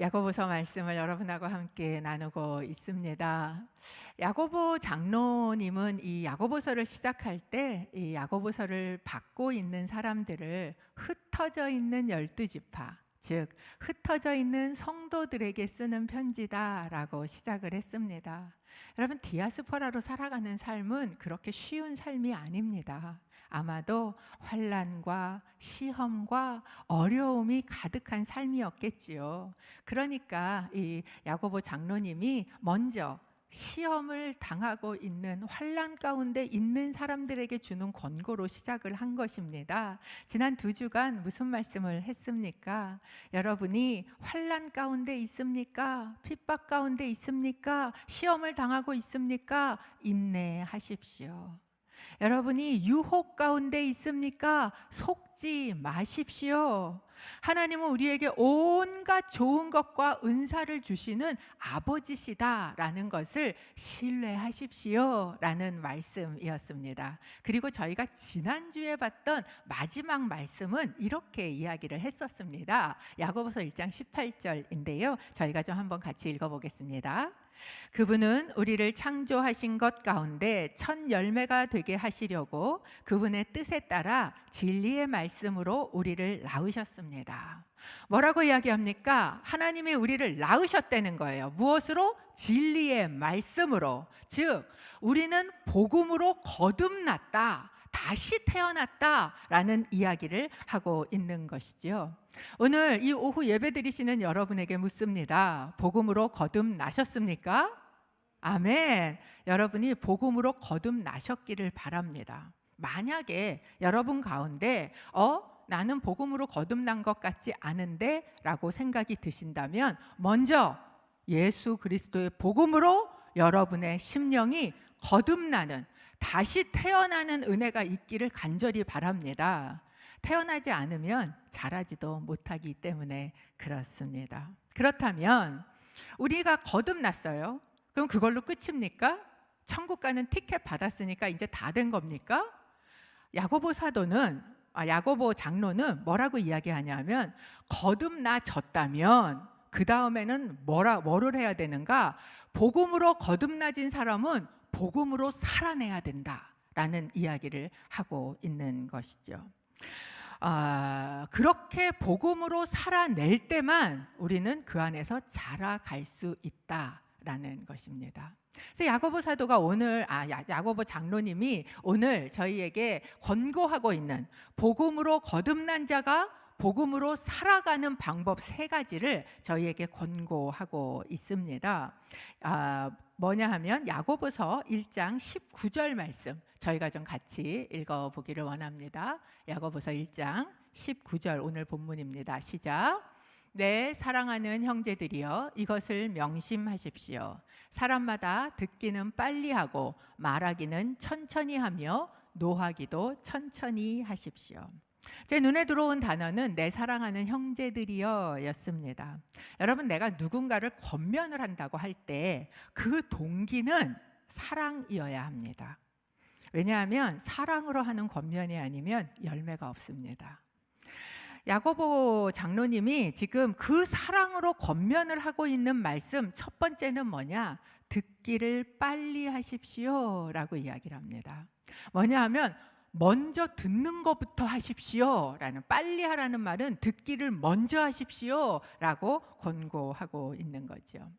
야고보서 말씀을 여러분하고 함께 나누고 있습니다. 야고보 장로님은 이 야고보서를 시작할 때 이 야고보서를 받고 있는 사람들을 흩어져 있는 12지파, 즉 흩어져 있는 성도들에게 쓰는 편지다라고 시작을 했습니다. 여러분, 디아스포라로 살아가는 삶은 그렇게 쉬운 삶이 아닙니다. 아마도 환난과 시험과 어려움이 가득한 삶이었겠지요. 그러니까 이 야고보 장로님이 먼저 시험을 당하고 있는 환난 가운데 있는 사람들에게 주는 권고로 시작을 한 것입니다. 지난 2주간 무슨 말씀을 했습니까? 여러분이 환난 가운데 있습니까? 핍박 가운데 있습니까? 시험을 당하고 있습니까? 인내하십시오. 여러분이 유혹 가운데 있습니까? 속지 마십시오. 하나님은 우리에게 온갖 좋은 것과 은사를 주시는 아버지시다라는 것을 신뢰하십시오 라는 말씀이었습니다. 그리고 저희가 지난주에 봤던 마지막 말씀은 이렇게 이야기를 했었습니다. 야고보서 1장 18절인데요. 저희가 좀 한번 같이 읽어보겠습니다. 그분은 우리를 창조하신 것 가운데 첫 열매가 되게 하시려고 그분의 뜻에 따라 진리의 말씀으로 우리를 낳으셨습니다. 뭐라고 이야기합니까? 하나님이 우리를 낳으셨다는 거예요. 무엇으로? 진리의 말씀으로. 즉 우리는 복음으로 거듭났다, 다시 태어났다라는 이야기를 하고 있는 것이죠. 오늘 이 오후 예배 드리시는 여러분에게 묻습니다. 복음으로 거듭나셨습니까? 아멘. 여러분이 복음으로 거듭나셨기를 바랍니다. 만약에 여러분 가운데 나는 복음으로 거듭난 것 같지 않은데 라고 생각이 드신다면 먼저 예수 그리스도의 복음으로 여러분의 심령이 거듭나는, 다시 태어나는 은혜가 있기를 간절히 바랍니다. 태어나지 않으면 자라지도 못하기 때문에 그렇습니다. 그렇다면 우리가 거듭났어요. 그럼 그걸로 끝입니까? 천국 가는 티켓 받았으니까 이제 다 된 겁니까? 야고보 장로는 뭐라고 이야기하냐면, 거듭나졌다면 그 다음에는 뭐를 해야 되는가? 복음으로 거듭나진 사람은 복음으로 살아내야 된다라는 이야기를 하고 있는 것이죠. 그렇게 복음으로 살아낼 때만 우리는 그 안에서 자라갈 수 있다라는 것입니다. 그래서 야고보 사도가 오늘 야고보 장로님이 오늘 저희에게 권고하고 있는 복음으로 거듭난 자가 복음으로 살아가는 방법 3가지를 저희에게 권고하고 있습니다. 뭐냐 하면 야고보서 1장 19절 말씀 저희가 좀 같이 읽어보기를 원합니다. 야고보서 1장 19절 오늘 본문입니다. 시작. 네, 사랑하는 형제들이여, 이것을 명심하십시오. 사람마다 듣기는 빨리 하고 말하기는 천천히 하며 노하기도 천천히 하십시오. 제 눈에 들어온 단어는 내 사랑하는 형제들이여 였습니다. 여러분, 내가 누군가를 권면을 한다고 할 때 그 동기는 사랑이어야 합니다. 왜냐하면 사랑으로 하는 권면이 아니면 열매가 없습니다. 야고보 장로님이 지금 그 사랑으로 권면을 하고 있는 말씀 첫 번째는 뭐냐? 듣기를 빨리 하십시오 라고 이야기를 합니다. 뭐냐 하면 먼저 듣는 것부터 하십시오 라는, 빨리 하라는 말은 듣기를 먼저 하십시오 라고 권고하고 있는 거죠.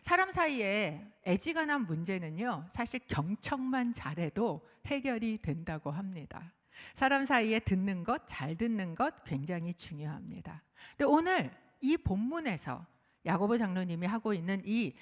사람 사이에 애지간한 문제는요, 사실 경청만 잘해도 해결이 된다고 합니다. 사람 사이에 듣는 것, 잘 듣는 것 굉장히 중요합니다. 근데 오늘 이 본문에서 야고보 장로님이 하고 있는 이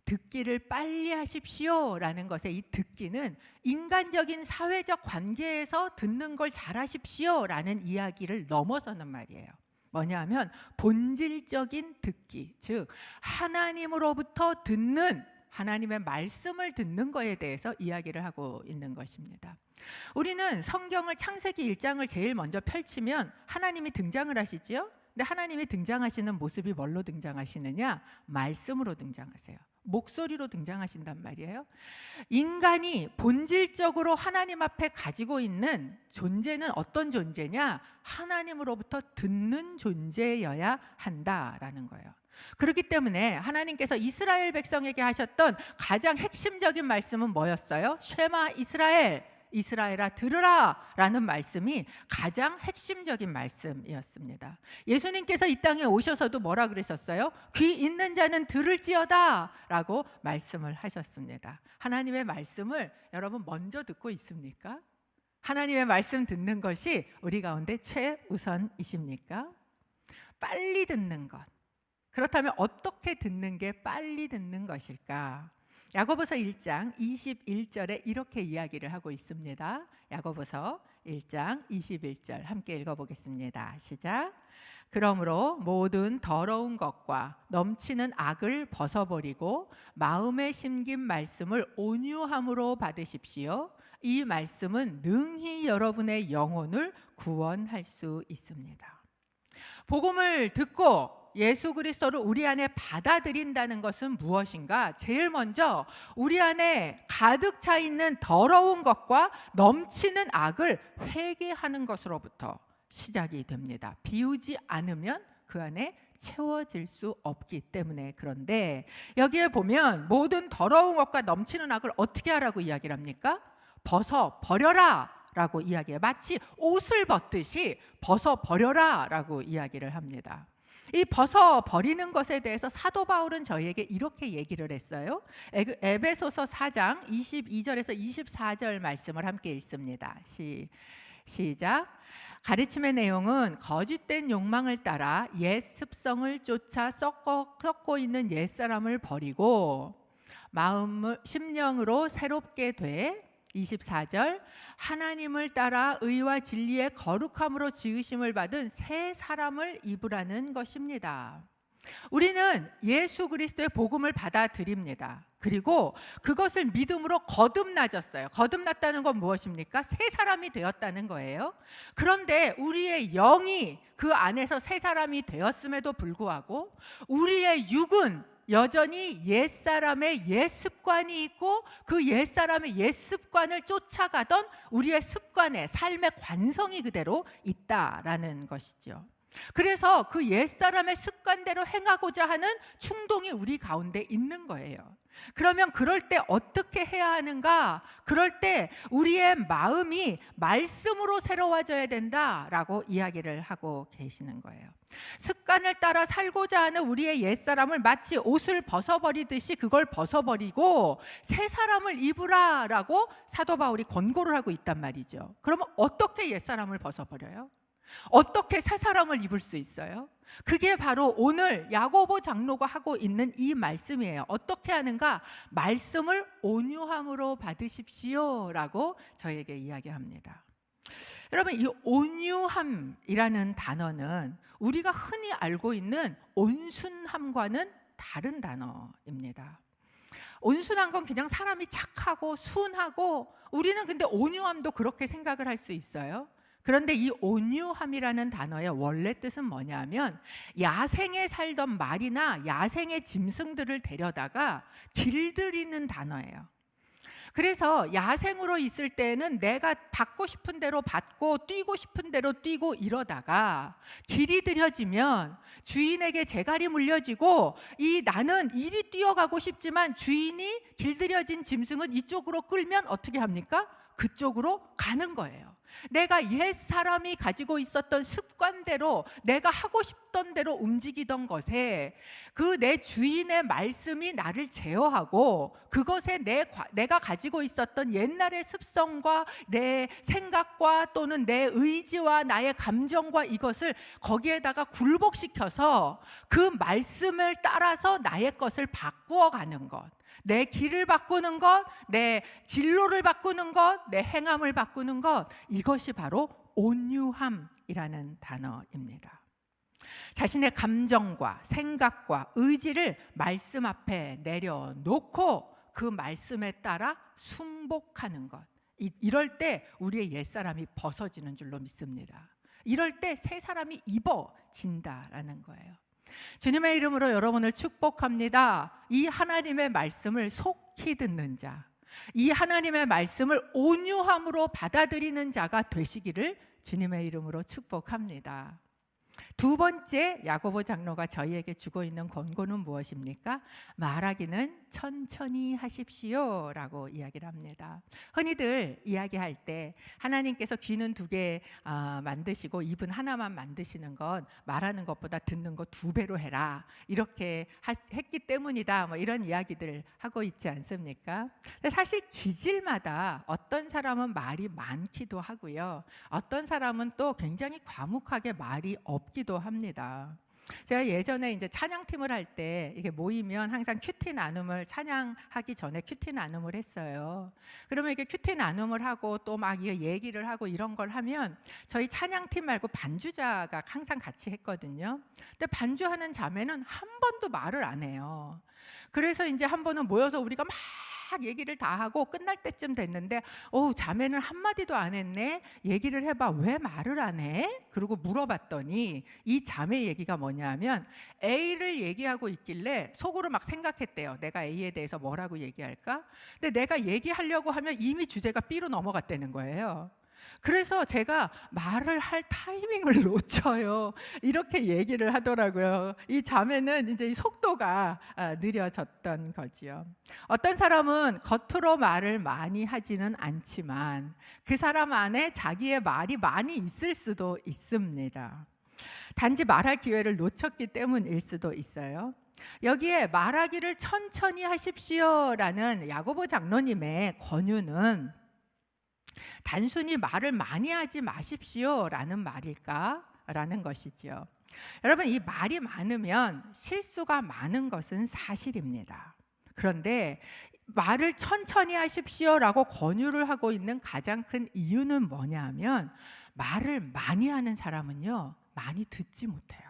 듣기를 빨리 하십시오 라는 것의 이 듣기는 인간적인 사회적 관계에서 듣는 걸 잘하십시오 라는 이야기를 넘어서는 말이에요. 뭐냐 하면 본질적인 듣기, 즉 하나님으로부터 듣는, 하나님의 말씀을 듣는 거에 대해서 이야기를 하고 있는 것입니다. 우리는 성경을 창세기 1장을 제일 먼저 펼치면 하나님이 등장을 하시죠. 근데 하나님이 등장하시는 모습이 뭘로 등장하시느냐? 말씀으로 등장하세요. 목소리로 등장하신단 말이에요. 인간이 본질적으로 하나님 앞에 가지고 있는 존재는 어떤 존재냐? 하나님으로부터 듣는 존재여야 한다라는 거예요. 그렇기 때문에 하나님께서 이스라엘 백성에게 하셨던 가장 핵심적인 말씀은 뭐였어요? 쉐마 이스라엘, 이스라엘아 들으라 라는 말씀이 가장 핵심적인 말씀이었습니다. 예수님께서 이 땅에 오셔서도 뭐라 그러셨어요? 귀 있는 자는 들을지어다 라고 말씀을 하셨습니다. 하나님의 말씀을 여러분 먼저 듣고 있습니까? 하나님의 말씀 듣는 것이 우리 가운데 최우선이십니까? 빨리 듣는 것. 그렇다면 어떻게 듣는 게 빨리 듣는 것일까? 야고보서 1장 21절에 이렇게 이야기를 하고 있습니다. 야고보서 1장 21절 함께 읽어보겠습니다. 시작. 그러므로 모든 더러운 것과 넘치는 악을 벗어버리고 마음에 심긴 말씀을 온유함으로 받으십시오. 이 말씀은 능히 여러분의 영혼을 구원할 수 있습니다. 복음을 듣고 예수 그리스도를 우리 안에 받아들인다는 것은 무엇인가? 제일 먼저 우리 안에 가득 차 있는 더러운 것과 넘치는 악을 회개하는 것으로부터 시작이 됩니다. 비우지 않으면 그 안에 채워질 수 없기 때문에. 그런데 여기에 보면 모든 더러운 것과 넘치는 악을 어떻게 하라고 이야기를 합니까? 벗어버려라 라고 이야기해요. 마치 옷을 벗듯이 벗어버려라 라고 이야기를 합니다. 이 벗어버리는 것에 대해서 사도 바울은 저희에게 이렇게 얘기를 했어요. 에베소서 4장 22절에서 24절 말씀을 함께 읽습니다. 시작. 가르침의 내용은 거짓된 욕망을 따라 옛 습성을 쫓아 썩고 있는 옛사람을 버리고 마음을 심령으로 새롭게 돼 24절 하나님을 따라 의와 진리의 거룩함으로 지으심을 받은 새 사람을 입으라는 것입니다. 우리는 예수 그리스도의 복음을 받아들입니다. 그리고 그것을 믿음으로 거듭나졌어요. 거듭났다는 건 무엇입니까? 새 사람이 되었다는 거예요. 그런데 우리의 영이 그 안에서 새 사람이 되었음에도 불구하고 우리의 육은 여전히 옛사람의 옛습관이 있고 그 옛사람의 옛습관을 쫓아가던 우리의 습관의 삶의 관성이 그대로 있다라는 것이죠. 그래서 그 옛사람의 습관대로 행하고자 하는 충동이 우리 가운데 있는 거예요. 그러면 그럴 때 어떻게 해야 하는가? 그럴 때 우리의 마음이 말씀으로 새로워져야 된다라고 이야기를 하고 계시는 거예요. 습관을 따라 살고자 하는 우리의 옛사람을 마치 옷을 벗어버리듯이 그걸 벗어버리고 새 사람을 입으라라고 사도 바울이 권고를 하고 있단 말이죠. 그러면 어떻게 옛사람을 벗어버려요? 어떻게 새 사람을 입을 수 있어요? 그게 바로 오늘 야고보 장로가 하고 있는 이 말씀이에요. 어떻게 하는가? 말씀을 온유함으로 받으십시오 라고 저에게 이야기합니다. 여러분, 이 온유함이라는 단어는 우리가 흔히 알고 있는 온순함과는 다른 단어입니다. 온순한 건 그냥 사람이 착하고 순하고, 우리는 근데 온유함도 그렇게 생각을 할 수 있어요. 그런데 이 온유함이라는 단어의 원래 뜻은 뭐냐면 야생에 살던 말이나 야생의 짐승들을 데려다가 길들이는 단어예요. 그래서 야생으로 있을 때는 내가 받고 싶은 대로 받고 뛰고 싶은 대로 뛰고 이러다가 길이 들여지면 주인에게 재갈이 물려지고 나는 이리 뛰어가고 싶지만 주인이 길들여진 짐승은 이쪽으로 끌면 어떻게 합니까? 그쪽으로 가는 거예요. 내가 옛 사람이 가지고 있었던 습관대로 내가 하고 싶던 대로 움직이던 것에 그 내 주인의 말씀이 나를 제어하고 그것에 내가 가지고 있었던 옛날의 습성과 내 생각과 또는 내 의지와 나의 감정과 이것을 거기에다가 굴복시켜서 그 말씀을 따라서 나의 것을 바꾸어가는 것, 내 길을 바꾸는 것, 내 진로를 바꾸는 것, 내 행함을 바꾸는 것, 이것이 바로 온유함이라는 단어입니다. 자신의 감정과 생각과 의지를 말씀 앞에 내려놓고 그 말씀에 따라 순복하는 것, 이럴 때 우리의 옛사람이 벗어지는 줄로 믿습니다. 이럴 때 새 사람이 입어진다라는 거예요. 주님의 이름으로 여러분을 축복합니다. 이 하나님의 말씀을 속히 듣는 자, 이 하나님의 말씀을 온유함으로 받아들이는 자가 되시기를 주님의 이름으로 축복합니다. 두 번째 야고보 장로가 저희에게 주고 있는 권고는 무엇입니까? 말하기는 천천히 하십시오라고 이야기를 합니다. 흔히들 이야기할 때 하나님께서 귀는 두 개 만드시고 입은 하나만 만드시는 건 말하는 것보다 듣는 거 두 배로 해라 이렇게 했기 때문이다, 뭐 이런 이야기들 하고 있지 않습니까? 근데 사실 기질마다 어떤 사람은 말이 많기도 하고요, 어떤 사람은 또 굉장히 과묵하게 말이 없기도 합니다. 제가 예전에 이제 찬양팀을 할 때 이게 모이면 항상 큐티 나눔을, 찬양하기 전에 큐티 나눔을 했어요. 그러면 이게 큐티 나눔을 하고 또 막 얘기를 하고 이런 걸 하면 저희 찬양팀 말고 반주자가 항상 같이 했거든요. 근데 반주하는 자매는 한 번도 말을 안 해요. 그래서 이제 한 번은 모여서 우리가 막 얘기를 다 하고 끝날 때쯤 됐는데, 자매는 한마디도 안 했네. 얘기를 해봐. 왜 말을 안 해? 그리고 물어봤더니 이 자매 얘기가 뭐냐면 A를 얘기하고 있길래 속으로 막 생각했대요. 내가 A에 대해서 뭐라고 얘기할까? 근데 내가 얘기하려고 하면 이미 주제가 B로 넘어갔다는 거예요. 그래서 제가 말을 할 타이밍을 놓쳐요. 이렇게 얘기를 하더라고요. 이 자매는 이제 이 속도가 느려졌던 거지요. 어떤 사람은 겉으로 말을 많이 하지는 않지만 그 사람 안에 자기의 말이 많이 있을 수도 있습니다. 단지 말할 기회를 놓쳤기 때문일 수도 있어요. 여기에 말하기를 천천히 하십시오라는 야고보 장로님의 권유는 단순히 말을 많이 하지 마십시오라는 말일까? 라는 것이지요. 여러분, 이 말이 많으면 실수가 많은 것은 사실입니다. 그런데 말을 천천히 하십시오라고 권유를 하고 있는 가장 큰 이유는 뭐냐 하면 말을 많이 하는 사람은요, 많이 듣지 못해요.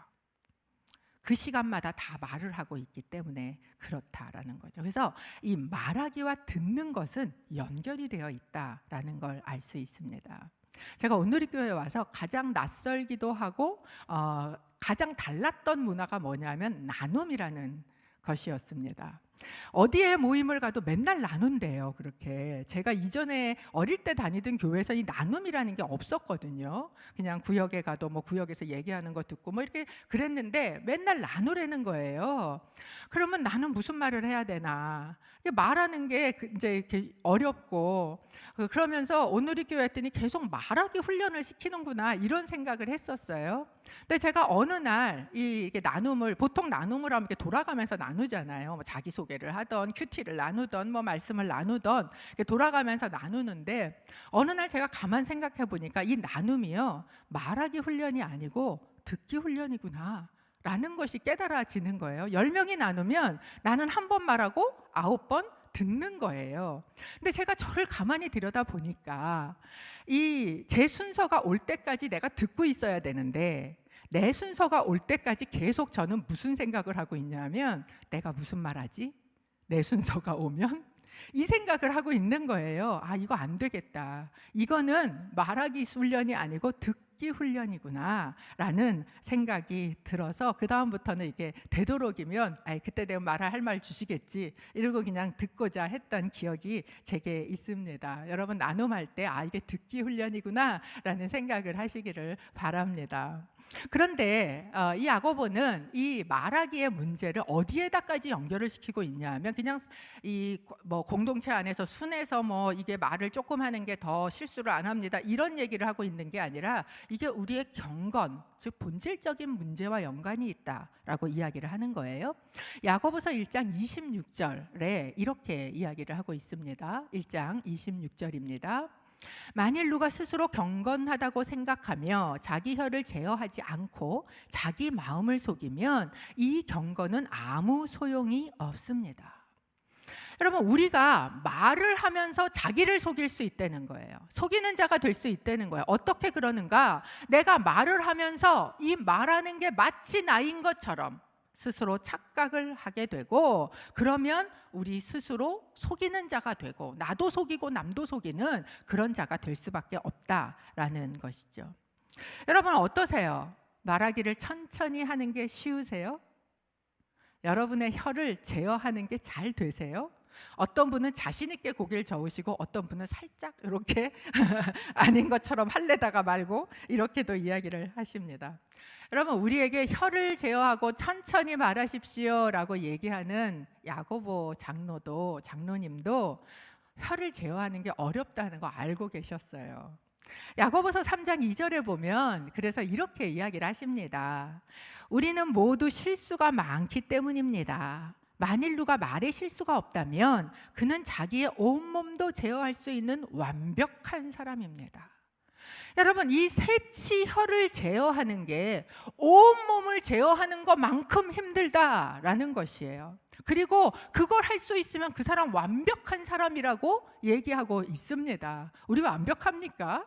그 시간마다 다 말을 하고 있기 때문에 그렇다라는 거죠. 그래서 이 말하기와 듣는 것은 연결이 되어 있다라는 걸 알 수 있습니다. 제가 온누리교회에 와서 가장 낯설기도 하고 가장 달랐던 문화가 뭐냐면 나눔이라는 것이었습니다. 어디에 모임을 가도 맨날 나눈대요. 그렇게 제가 이전에 어릴 때 다니던 교회에서 이 나눔이라는 게 없었거든요. 그냥 구역에 가도 뭐 구역에서 얘기하는 거 듣고 뭐 이렇게 그랬는데 맨날 나누라는 거예요. 그러면 나는 무슨 말을 해야 되나? 말하는 게 이제 이렇게 어렵고, 그러면서 오늘이 교회 했더니 계속 말하기 훈련을 시키는구나 이런 생각을 했었어요. 근데 제가 어느 날 이게 나눔을, 보통 나눔을 하면 이렇게 돌아가면서 나누잖아요. 뭐 자기소개를 하던 큐티를 나누던 뭐 말씀을 나누던 이렇게 돌아가면서 나누는데, 어느 날 제가 가만 생각해 보니까 이 나눔이요, 말하기 훈련이 아니고 듣기 훈련이구나 라는 것이 깨달아지는 거예요. 10명이 나누면 나는 한 번 말하고 9번 듣는 거예요. 근데 제가 저를 가만히 들여다 보니까 이 제 순서가 올 때까지 내가 듣고 있어야 되는데, 내 순서가 올 때까지 계속 저는 무슨 생각을 하고 있냐면, 내가 무슨 말하지? 내 순서가 오면? 이 생각을 하고 있는 거예요. 이거 안 되겠다. 이거는 말하기 훈련이 아니고 듣기 훈련이구나 라는 생각이 들어서, 그 다음부터는 이게 되도록이면 그때 되면 말할 할 말 주시겠지 이러고 그냥 듣고자 했던 기억이 제게 있습니다. 여러분, 나눔할 때 이게 듣기 훈련이구나 라는 생각을 하시기를 바랍니다. 그런데 이 야고보는 이 말하기의 문제를 어디에다까지 연결을 시키고 있냐면, 그냥 이 뭐 공동체 안에서 순해서 뭐 이게 말을 조금 하는 게 더 실수를 안 합니다 이런 얘기를 하고 있는 게 아니라, 이게 우리의 경건, 즉 본질적인 문제와 연관이 있다라고 이야기를 하는 거예요. 야고보서 1장 26절에 이렇게 이야기를 하고 있습니다. 1장 26절입니다. 만일 누가 스스로 경건하다고 생각하며 자기 혀를 제어하지 않고 자기 마음을 속이면 이 경건은 아무 소용이 없습니다. 여러분, 우리가 말을 하면서 자기를 속일 수 있다는 거예요. 속이는 자가 될 수 있다는 거예요. 어떻게 그러는가? 내가 말을 하면서 이 말하는 게 마치 나인 것처럼 스스로 착각을 하게 되고, 그러면 우리 스스로 속이는 자가 되고, 나도 속이고 남도 속이는 그런 자가 될 수밖에 없다라는 것이죠. 여러분, 어떠세요? 말하기를 천천히 하는 게 쉬우세요? 여러분의 혀를 제어하는 게 잘 되세요? 어떤 분은 자신 있게 고개를 저으시고, 어떤 분은 살짝 이렇게 아닌 것처럼 할래다가 말고 이렇게도 이야기를 하십니다. 여러분, 우리에게 혀를 제어하고 천천히 말하십시오라고 얘기하는 야고보 장로님도 혀를 제어하는 게 어렵다는 거 알고 계셨어요. 야고보서 3장 2절에 보면 그래서 이렇게 이야기를 하십니다. 우리는 모두 실수가 많기 때문입니다. 만일 누가 말에 실수가 없다면 그는 자기의 온몸도 제어할 수 있는 완벽한 사람입니다. 여러분, 이 새치 혀를 제어하는 게 온몸을 제어하는 것만큼 힘들다라는 것이에요. 그리고 그걸 할 수 있으면 그 사람 완벽한 사람이라고 얘기하고 있습니다. 우리가 완벽합니까?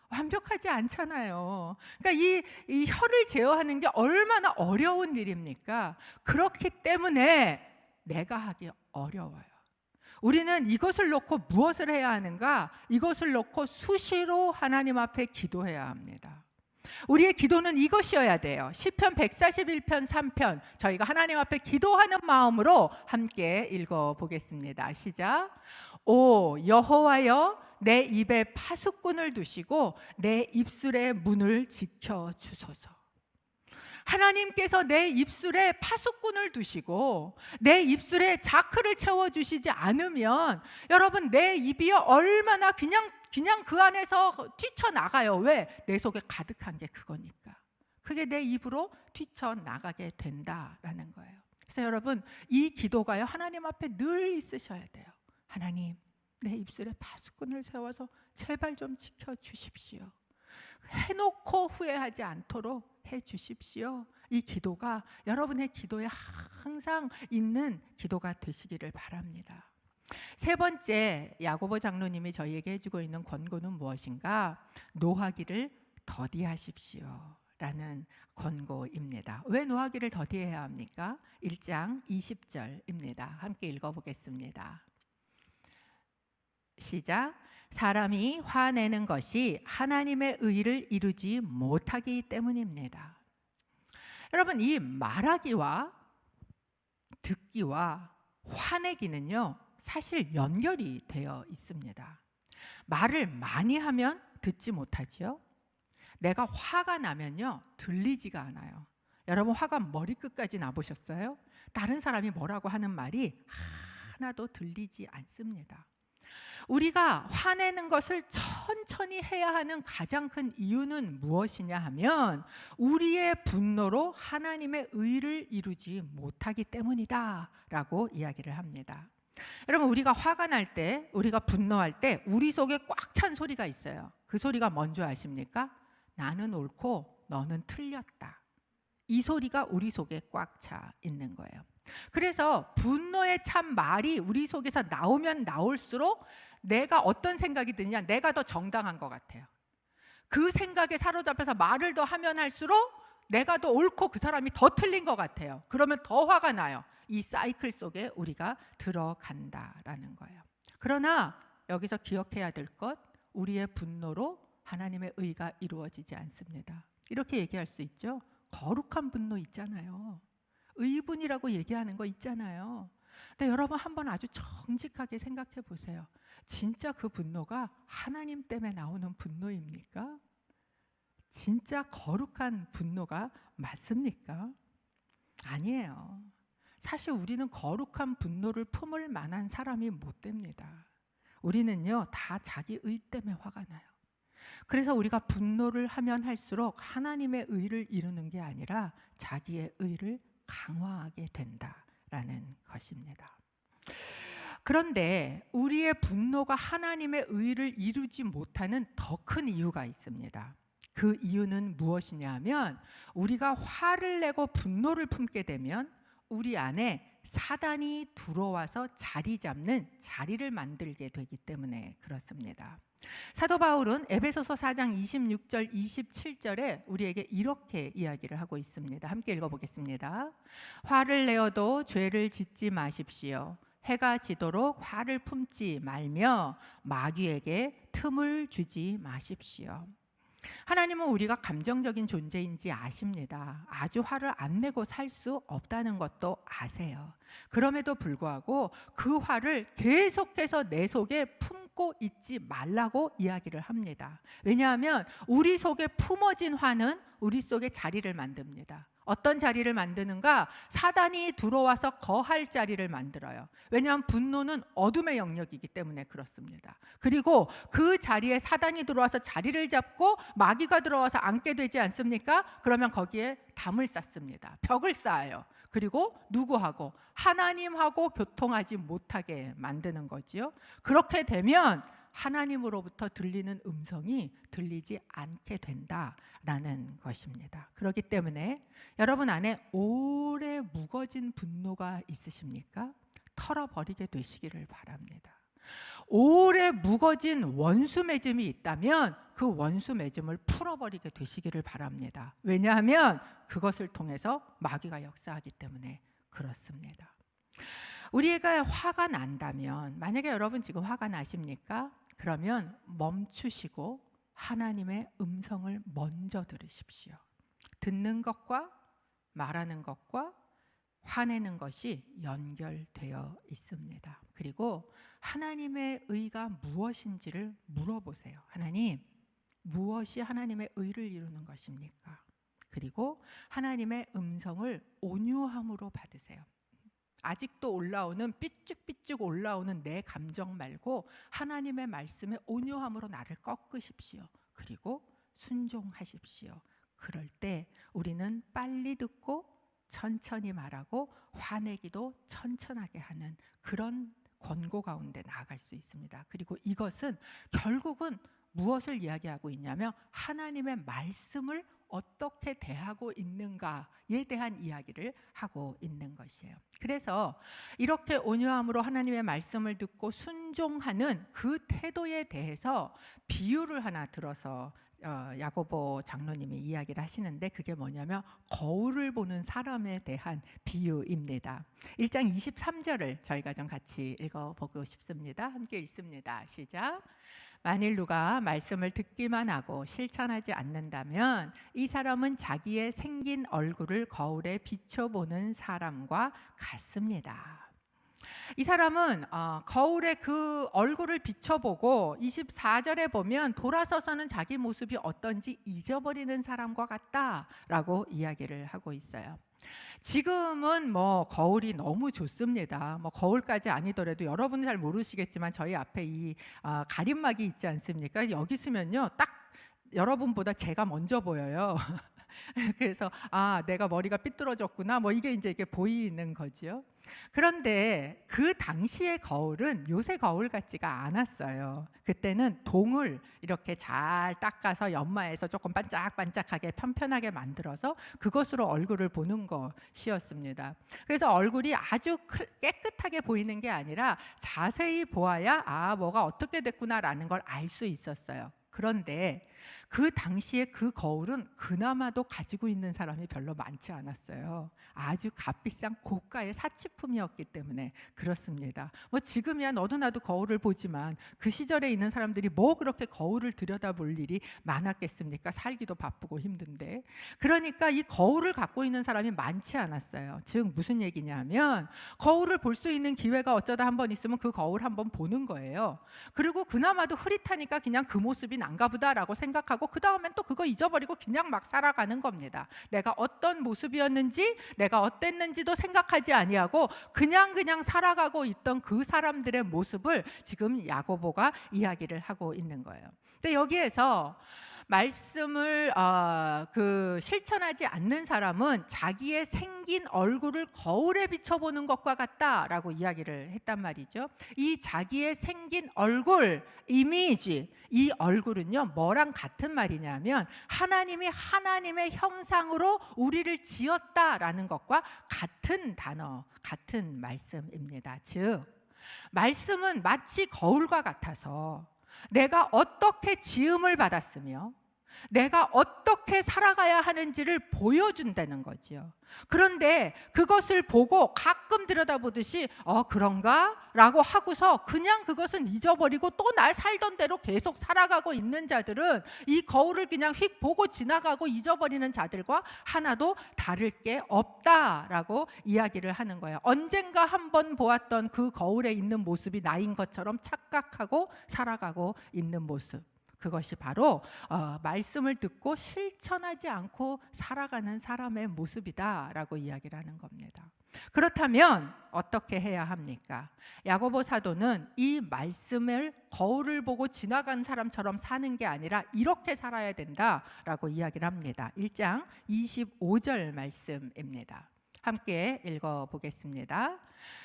완벽하지 않잖아요. 그러니까 이 혀를 제어하는 게 얼마나 어려운 일입니까? 그렇기 때문에 내가 하기 어려워요. 우리는 이것을 놓고 무엇을 해야 하는가? 이것을 놓고 수시로 하나님 앞에 기도해야 합니다. 우리의 기도는 이것이어야 돼요. 시편 141편 3편 저희가 하나님 앞에 기도하는 마음으로 함께 읽어보겠습니다. 시작. 오 여호와여, 내 입에 파수꾼을 두시고 내 입술의 문을 지켜주소서. 하나님께서 내 입술에 파수꾼을 두시고 내 입술에 자크를 채워주시지 않으면 여러분, 내 입이 얼마나 그냥 그 안에서 뛰쳐나가요. 왜? 내 속에 가득한 게 그거니까. 그게 내 입으로 뛰쳐나가게 된다라는 거예요. 그래서 여러분, 이 기도가요, 하나님 앞에 늘 있으셔야 돼요. 하나님, 내 입술에 파수꾼을 세워서 제발 좀 지켜주십시오. 해놓고 후회하지 않도록 해주십시오. 이 기도가 여러분의 기도에 항상 있는 기도가 되시기를 바랍니다. 세 번째, 야고보 장로님이 저희에게 해주고 있는 권고는 무엇인가? 노하기를 더디하십시오 라는 권고입니다. 왜 노하기를 더디해야 합니까? 1장 20절입니다. 함께 읽어보겠습니다. 시작. 사람이 화내는 것이 하나님의 의를 이루지 못하기 때문입니다. 여러분, 이 말하기와 듣기와 화내기는요, 사실 연결이 되어 있습니다. 말을 많이 하면 듣지 못하지요. 내가 화가 나면요, 들리지가 않아요. 여러분, 화가 머리끝까지 나보셨어요? 다른 사람이 뭐라고 하는 말이 하나도 들리지 않습니다. 우리가 화내는 것을 천천히 해야 하는 가장 큰 이유는 무엇이냐 하면 우리의 분노로 하나님의 의를 이루지 못하기 때문이다 라고 이야기를 합니다. 여러분, 우리가 화가 날 때, 우리가 분노할 때 우리 속에 꽉 찬 소리가 있어요. 그 소리가 뭔지 아십니까? 나는 옳고 너는 틀렸다. 이 소리가 우리 속에 꽉 차 있는 거예요. 그래서 분노의 참 말이 우리 속에서 나오면 나올수록 내가 어떤 생각이 드냐, 내가 더 정당한 것 같아요. 그 생각에 사로잡혀서 말을 더 하면 할수록 내가 더 옳고 그 사람이 더 틀린 것 같아요. 그러면 더 화가 나요. 이 사이클 속에 우리가 들어간다라는 거예요. 그러나 여기서 기억해야 될 것, 우리의 분노로 하나님의 의가 이루어지지 않습니다. 이렇게 얘기할 수 있죠. 거룩한 분노 있잖아요. 의분이라고 얘기하는 거 있잖아요. 근데 여러분, 한번 아주 정직하게 생각해 보세요. 진짜 그 분노가 하나님 때문에 나오는 분노입니까? 진짜 거룩한 분노가 맞습니까? 아니에요. 사실 우리는 거룩한 분노를 품을 만한 사람이 못 됩니다. 우리는요, 다 자기 의 때문에 화가 나요. 그래서 우리가 분노를 하면 할수록 하나님의 의를 이루는 게 아니라 자기의 의를 강화하게 된다라는 것입니다. 그런데 우리의 분노가 하나님의 의를 이루지 못하는 더 큰 이유가 있습니다. 그 이유는 무엇이냐 하면 우리가 화를 내고 분노를 품게 되면 우리 안에 사단이 들어와서 자리를 만들게 되기 때문에 그렇습니다. 사도 바울은 에베소서 4장 26절 27절에 우리에게 이렇게 이야기를 하고 있습니다. 함께 읽어보겠습니다. 화를 내어도 죄를 짓지 마십시오. 해가 지도록 화를 품지 말며 마귀에게 틈을 주지 마십시오. 하나님은 우리가 감정적인 존재인지 아십니다. 아주 화를 안 내고 살 수 없다는 것도 아세요. 그럼에도 불구하고 그 화를 계속해서 내 속에 품고 품고 있지 말라고 이야기를 합니다. 왜냐하면 우리 속에 품어진 화는 우리 속에 자리를 만듭니다. 어떤 자리를 만드는가? 사단이 들어와서 거할 자리를 만들어요. 왜냐하면 분노는 어둠의 영역이기 때문에 그렇습니다. 그리고 그 자리에 사단이 들어와서 자리를 잡고 마귀가 들어와서 앉게 되지 않습니까? 그러면 거기에 담을 쌓습니다. 벽을 쌓아요. 그리고 누구하고? 하나님하고 교통하지 못하게 만드는 거지요. 그렇게 되면 하나님으로부터 들리는 음성이 들리지 않게 된다라는 것입니다. 그렇기 때문에 여러분 안에 오래 묵어진 분노가 있으십니까? 털어버리게 되시기를 바랍니다. 오래 묵어진 원수 맺음이 있다면 그 원수 맺음을 풀어버리게 되시기를 바랍니다. 왜냐하면 그것을 통해서 마귀가 역사하기 때문에 그렇습니다. 우리가 화가 난다면, 만약에 여러분 지금 화가 나십니까? 그러면 멈추시고 하나님의 음성을 먼저 들으십시오. 듣는 것과 말하는 것과 화내는 것이 연결되어 있습니다. 그리고 하나님의 의가 무엇인지를 물어보세요. 하나님, 무엇이 하나님의 의를 이루는 것입니까? 그리고 하나님의 음성을 온유함으로 받으세요. 아직도 올라오는 삐쭉삐쭉 올라오는 내 감정 말고 하나님의 말씀에 온유함으로 나를 꺾으십시오. 그리고 순종하십시오. 그럴 때 우리는 빨리 듣고 천천히 말하고 화내기도 천천하게 하는 그런 권고 가운데 나아갈 수 있습니다. 그리고 이것은 결국은 무엇을 이야기하고 있냐면 하나님의 말씀을 어떻게 대하고 있는가에 대한 이야기를 하고 있는 것이에요. 그래서 이렇게 온유함으로 하나님의 말씀을 듣고 순종하는 그 태도에 대해서 비유를 하나 들어서 야고보 장로님이 이야기를 하시는데, 그게 뭐냐면 거울을 보는 사람에 대한 비유입니다. 1장 23절을 저희가 좀 같이 읽어보고 싶습니다. 함께 읽습니다. 시작. 만일 누가 말씀을 듣기만 하고 실천하지 않는다면 이 사람은 자기의 생긴 얼굴을 거울에 비춰보는 사람과 같습니다. 이 사람은 거울에 그 얼굴을 비춰보고 24절에 보면 돌아서서는 자기 모습이 어떤지 잊어버리는 사람과 같다라고 이야기를 하고 있어요. 지금은 뭐 거울이 너무 좋습니다. 뭐 거울까지 아니더라도 여러분은 잘 모르시겠지만 저희 앞에 이 가림막이 있지 않습니까? 여기 있으면요, 딱 여러분보다 제가 먼저 보여요. 그래서 내가 머리가 삐뚤어졌구나, 뭐 이게 보이는 거지요. 그런데 그 당시의 거울은 요새 거울 같지가 않았어요. 그때는 동을 이렇게 잘 닦아서 연마해서 조금 반짝반짝하게 편편하게 만들어서 그것으로 얼굴을 보는 것이었습니다. 그래서 얼굴이 아주 깨끗하게 보이는 게 아니라 자세히 보아야 뭐가 어떻게 됐구나라는 걸 알 수 있었어요. 그런데 그 당시에 그 거울은 그나마도 가지고 있는 사람이 별로 많지 않았어요. 아주 값비싼 고가의 사치품이었기 때문에 그렇습니다. 뭐 지금이야 너도 나도 거울을 보지만 그 시절에 있는 사람들이 뭐 그렇게 거울을 들여다볼 일이 많았겠습니까? 살기도 바쁘고 힘든데. 그러니까 이 거울을 갖고 있는 사람이 많지 않았어요. 즉 무슨 얘기냐면 거울을 볼 수 있는 기회가 어쩌다 한 번 있으면 그 거울 한번 보는 거예요. 그리고 그나마도 흐릿하니까 그냥 그 모습이 난가 보다라고 생각하고 그 다음엔 또 그거 잊어버리고 그냥 막 살아가는 겁니다. 내가 어떤 모습이었는지 내가 어땠는지도 생각하지 아니하고 그냥 살아가고 있던 그 사람들의 모습을 지금 야고보가 이야기를 하고 있는 거예요. 근데 여기에서 말씀을 실천하지 않는 사람은 자기의 생긴 얼굴을 거울에 비춰보는 것과 같다라고 이야기를 했단 말이죠. 이 자기의 생긴 얼굴, 이미지, 이 얼굴은요 뭐랑 같은 말이냐면 하나님이 하나님의 형상으로 우리를 지었다라는 것과 같은 단어, 같은 말씀입니다. 즉 말씀은 마치 거울과 같아서 내가 어떻게 지음을 받았으며 내가 어떻게 살아가야 하는지를 보여준다는 거지요. 그런데 그것을 보고 가끔 들여다보듯이 그런가? 라고 하고서 그냥 그것은 잊어버리고 또 날 살던 대로 계속 살아가고 있는 자들은 이 거울을 그냥 휙 보고 지나가고 잊어버리는 자들과 하나도 다를 게 없다라고 이야기를 하는 거예요. 언젠가 한번 보았던 그 거울에 있는 모습이 나인 것처럼 착각하고 살아가고 있는 모습, 그것이 바로 말씀을 듣고 실천하지 않고 살아가는 사람의 모습이다라고 이야기를 하는 겁니다. 그렇다면 어떻게 해야 합니까? 야고보 사도는 이 말씀을 거울을 보고 지나간 사람처럼 사는 게 아니라 이렇게 살아야 된다라고 이야기를 합니다. 1장 25절 말씀입니다. 함께 읽어보겠습니다.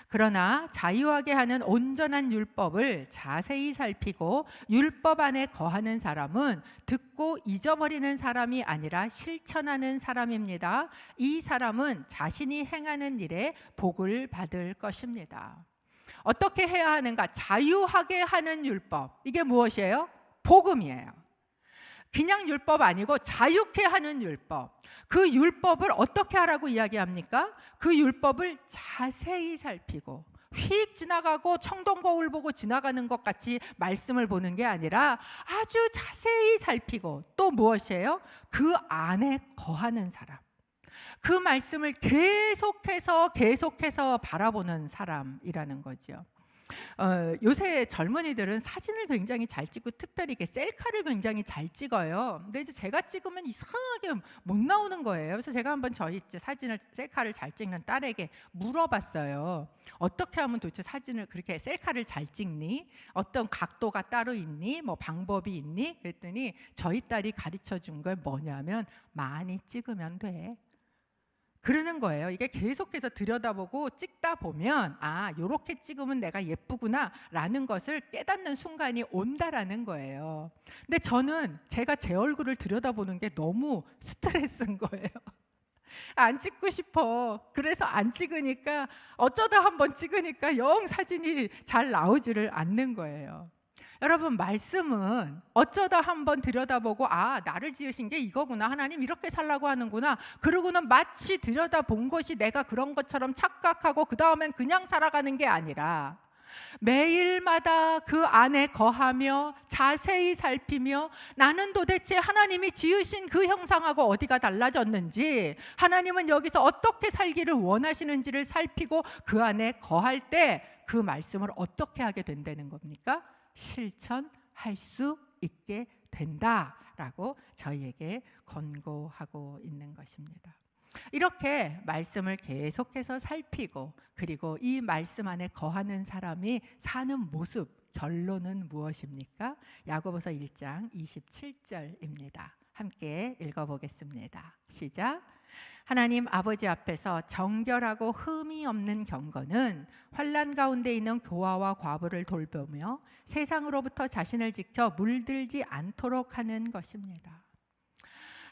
그러나 자유하게 하는 온전한 율법을 자세히 살피고 율법 안에 거하는 사람은 듣고 잊어버리는 사람이 아니라 실천하는 사람입니다. 이 사람은 자신이 행하는 일에 복을 받을 것입니다. 어떻게 해야 하는가? 자유하게 하는 율법, 이게 무엇이에요? 복음이에요. 그냥 율법 아니고 자유케 하는 율법. 그 율법을 어떻게 하라고 이야기합니까? 그 율법을 자세히 살피고, 휙 지나가고 청동 거울 보고 지나가는 것 같이 말씀을 보는 게 아니라 아주 자세히 살피고, 또 무엇이에요? 그 안에 거하는 사람, 그 말씀을 계속해서 바라보는 사람이라는 거죠. 요새 젊은이들은 사진을 굉장히 잘 찍고 특별히 이렇게 셀카를 굉장히 잘 찍어요. 근데 이제 제가 찍으면 이상하게 못 나오는 거예요. 그래서 제가 한번 저희 사진을 셀카를 잘 찍는 딸에게 물어봤어요. 어떻게 하면 도대체 사진을 그렇게 셀카를 잘 찍니? 어떤 각도가 따로 있니? 뭐 방법이 있니? 그랬더니 저희 딸이 가르쳐 준 건 뭐냐면 많이 찍으면 돼. 그러는 거예요. 이게 계속해서 들여다보고 찍다 보면 요렇게 찍으면 내가 예쁘구나 라는 것을 깨닫는 순간이 온다라는 거예요. 근데 저는 제가 제 얼굴을 들여다보는 게 너무 스트레스인 거예요. 안 찍고 싶어. 그래서 안 찍으니까, 어쩌다 한번 찍으니까 영 사진이 잘 나오지를 않는 거예요. 여러분, 말씀은 어쩌다 한번 들여다보고 나를 지으신 게 이거구나, 하나님 이렇게 살라고 하는구나, 그러고는 마치 들여다본 것이 내가 그런 것처럼 착각하고 그 다음엔 그냥 살아가는 게 아니라 매일마다 그 안에 거하며 자세히 살피며, 나는 도대체 하나님이 지으신 그 형상하고 어디가 달라졌는지, 하나님은 여기서 어떻게 살기를 원하시는지를 살피고 그 안에 거할 때 그 말씀을 어떻게 하게 된다는 겁니까? 실천할 수 있게 된다라고 저희에게 권고하고 있는 것입니다. 이렇게 말씀을 계속해서 살피고, 그리고 이 말씀 안에 거하는 사람이 사는 모습, 결론은 무엇입니까? 야고보서 1장 27절입니다. 함께 읽어보겠습니다. 시작. 하나님 아버지 앞에서 정결하고 흠이 없는 경건은 환난 가운데 있는 고아와 과부를 돌보며 세상으로부터 자신을 지켜 물들지 않도록 하는 것입니다.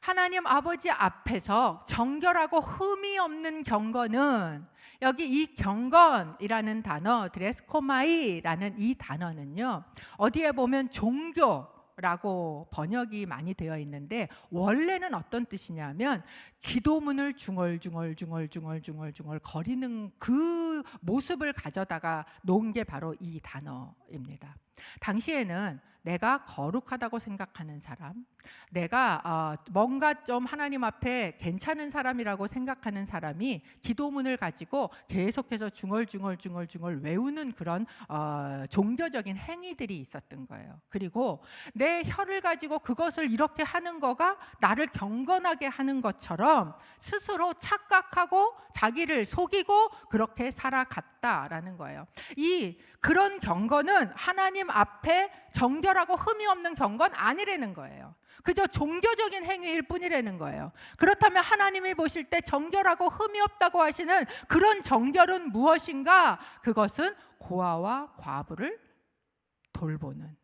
하나님 아버지 앞에서 정결하고 흠이 없는 경건은, 여기 이 경건이라는 단어, 드레스코마이라는 이 단어는요, 어디에 보면 종교라고 번역이 많이 되어 있는데, 원래는 어떤 뜻이냐면 기도문을 중얼중얼 거리는 그 모습을 가져다가 놓은 게 바로 이 단어입니다. 당시에는 내가 거룩하다고 생각하는 사람, 내가 뭔가 좀 하나님 앞에 괜찮은 사람이라고 생각하는 사람이 기도문을 가지고 계속해서 중얼중얼 외우는 그런 종교적인 행위들이 있었던 거예요. 그리고 내 혀를 가지고 그것을 이렇게 하는 거가 나를 경건하게 하는 것처럼 스스로 착각하고 자기를 속이고 그렇게 살아갔다라는 거예요. 그런 경건은 하나님 앞에 정결하고 흠이 없는 경건 아니라는 거예요. 그저 종교적인 행위일 뿐이라는 거예요. 그렇다면 하나님이 보실 때 정결하고 흠이 없다고 하시는 그런 정결은 무엇인가? 그것은 고아와 과부를 돌보는,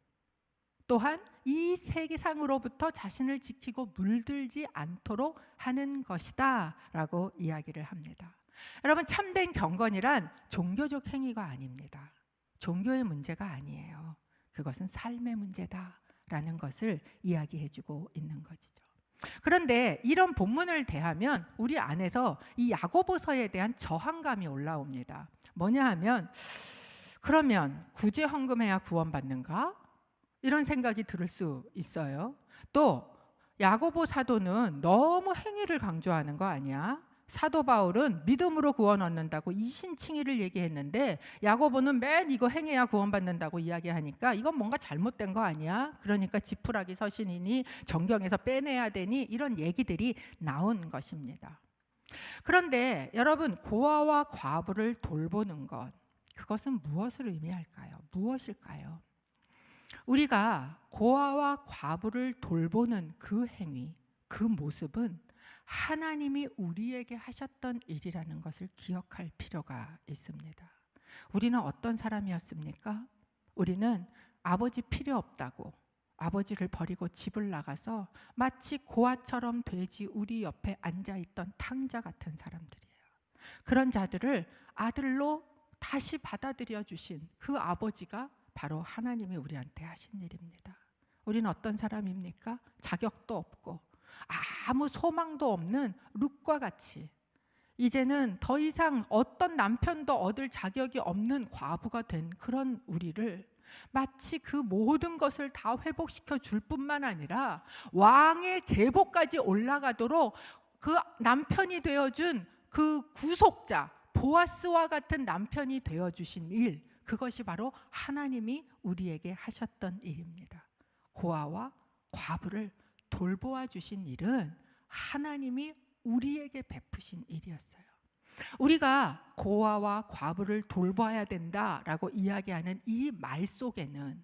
또한 이 세계상으로부터 자신을 지키고 물들지 않도록 하는 것이다 라고 이야기를 합니다. 여러분, 참된 경건이란 종교적 행위가 아닙니다. 종교의 문제가 아니에요. 그것은 삶의 문제다 라는 것을 이야기해주고 있는 것이죠. 그런데 이런 본문을 대하면 우리 안에서 이 야고보서에 대한 저항감이 올라옵니다. 뭐냐 하면, 그러면 구제 헌금해야 구원받는가? 이런 생각이 들을 수 있어요. 또 야고보 사도는 너무 행위를 강조하는 거 아니야? 사도 바울은 믿음으로 구원 얻는다고 이신칭의를 얘기했는데 야고보는 맨 이거 행해야 구원받는다고 이야기하니까 이건 뭔가 잘못된 거 아니야? 그러니까 지푸라기 서신이니 정경에서 빼내야 되니 이런 얘기들이 나온 것입니다. 그런데 여러분, 고아와 과부를 돌보는 것, 그것은 무엇을 의미할까요? 무엇일까요? 우리가 고아와 과부를 돌보는 그 행위, 그 모습은 하나님이 우리에게 하셨던 일이라는 것을 기억할 필요가 있습니다. 우리는 어떤 사람이었습니까? 우리는 아버지 필요 없다고 아버지를 버리고 집을 나가서 마치 고아처럼 돼지 우리 옆에 앉아있던 탕자 같은 사람들이에요. 그런 자들을 아들로 다시 받아들여 주신 그 아버지가 바로 하나님이 우리한테 하신 일입니다. 우리는 어떤 사람입니까? 자격도 없고 아무 소망도 없는 룻과 같이 이제는 더 이상 어떤 남편도 얻을 자격이 없는 과부가 된 그런 우리를 마치 그 모든 것을 다 회복시켜 줄 뿐만 아니라 왕의 계보까지 올라가도록 그 남편이 되어준 그 구속자 보아스와 같은 남편이 되어주신 일, 그것이 바로 하나님이 우리에게 하셨던 일입니다. 고아와 과부를 돌보아 주신 일은 하나님이 우리에게 베푸신 일이었어요. 우리가 고아와 과부를 돌봐야 된다라고 이야기하는 이 말 속에는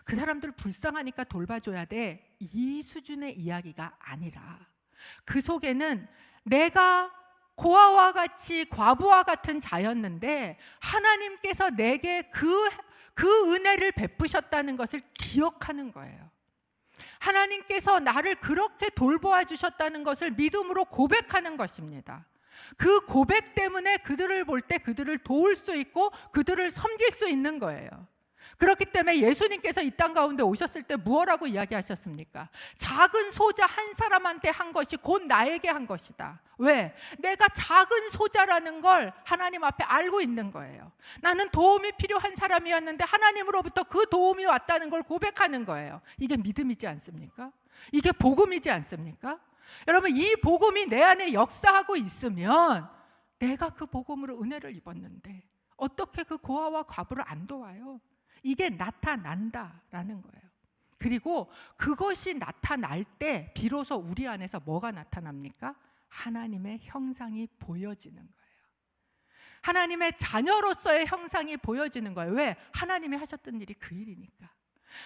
그 사람들 불쌍하니까 돌봐줘야 돼, 이 수준의 이야기가 아니라 그 속에는 내가 고아와 같이 과부와 같은 자였는데 하나님께서 내게 그 은혜를 베푸셨다는 것을 기억하는 거예요. 하나님께서 나를 그렇게 돌보아 주셨다는 것을 믿음으로 고백하는 것입니다. 그 고백 때문에 그들을 볼 때 그들을 도울 수 있고 그들을 섬길 수 있는 거예요. 그렇기 때문에 예수님께서 이 땅 가운데 오셨을 때 무엇라고 이야기하셨습니까? 작은 소자 한 사람한테 한 것이 곧 나에게 한 것이다. 왜? 내가 작은 소자라는 걸 하나님 앞에 알고 있는 거예요. 나는 도움이 필요한 사람이었는데 하나님으로부터 그 도움이 왔다는 걸 고백하는 거예요. 이게 믿음이지 않습니까? 이게 복음이지 않습니까? 여러분, 이 복음이 내 안에 역사하고 있으면 내가 그 복음으로 은혜를 입었는데 어떻게 그 고아와 과부를 안 도와요? 이게 나타난다라는 거예요. 그리고 그것이 나타날 때 비로소 우리 안에서 뭐가 나타납니까? 하나님의 형상이 보여지는 거예요. 하나님의 자녀로서의 형상이 보여지는 거예요. 왜? 하나님이 하셨던 일이 그 일이니까.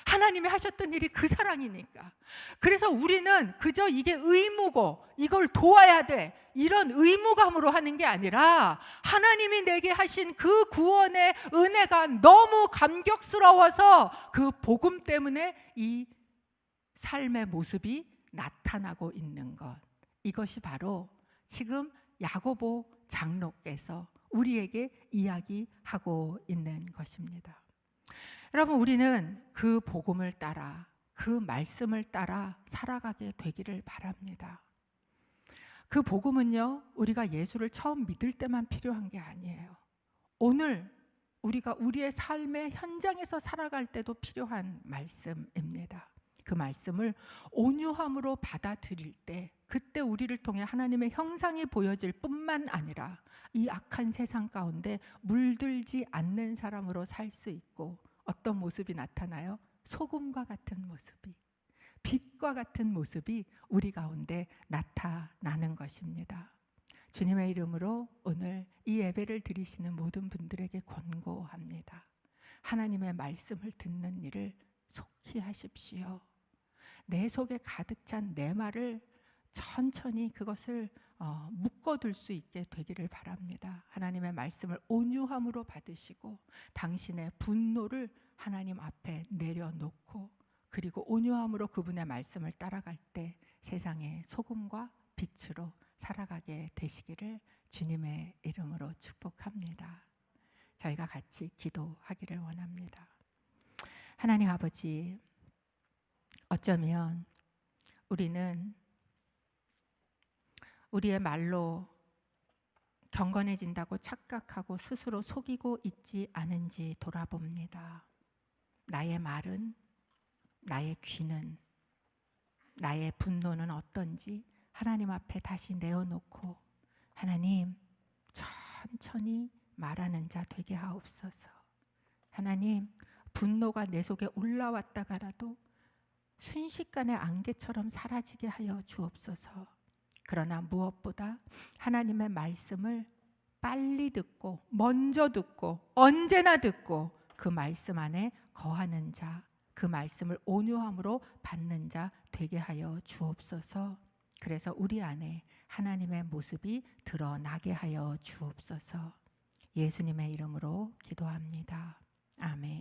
하나님이 하셨던 일이 그 사랑이니까. 그래서 우리는 그저 이게 의무고 이걸 도와야 돼, 이런 의무감으로 하는 게 아니라 하나님이 내게 하신 그 구원의 은혜가 너무 감격스러워서 그 복음 때문에 이 삶의 모습이 나타나고 있는 것, 이것이 바로 지금 야고보 장로께서 우리에게 이야기하고 있는 것입니다. 여러분, 우리는 그 복음을 따라, 그 말씀을 따라 살아가게 되기를 바랍니다. 그 복음은요, 우리가 예수를 처음 믿을 때만 필요한 게 아니에요. 오늘 우리가 우리의 삶의 현장에서 살아갈 때도 필요한 말씀입니다. 그 말씀을 온유함으로 받아들일 때, 그때 우리를 통해 하나님의 형상이 보여질 뿐만 아니라 이 악한 세상 가운데 물들지 않는 사람으로 살 수 있고, 어떤 모습이 나타나요? 소금과 같은 모습이, 빛과 같은 모습이 우리 가운데 나타나는 것입니다. 주님의 이름으로 오늘 이 예배를 드리시는 모든 분들에게 권고합니다. 하나님의 말씀을 듣는 일을 속히 하십시오. 내 속에 가득 찬 내 말을 천천히 그것을 묶어둘 수 있게 되기를 바랍니다. 하나님의 말씀을 온유함으로 받으시고 당신의 분노를 하나님 앞에 내려놓고, 그리고 온유함으로 그분의 말씀을 따라갈 때 세상의 소금과 빛으로 살아가게 되시기를 주님의 이름으로 축복합니다. 저희가 같이 기도하기를 원합니다. 하나님 아버지, 어쩌면 우리는 우리의 말로 경건해진다고 착각하고 스스로 속이고 있지 않은지 돌아봅니다. 나의 말은, 나의 귀는, 나의 분노는 어떤지 하나님 앞에 다시 내어놓고, 하나님, 천천히 말하는 자 되게 하옵소서. 하나님, 분노가 내 속에 올라왔다가라도 순식간에 안개처럼 사라지게 하여 주옵소서. 그러나 무엇보다 하나님의 말씀을 빨리 듣고, 먼저 듣고, 언제나 듣고, 그 말씀 안에 거하는 자, 그 말씀을 온유함으로 받는 자 되게 하여 주옵소서. 그래서 우리 안에 하나님의 모습이 드러나게 하여 주옵소서. 예수님의 이름으로 기도합니다. 아멘.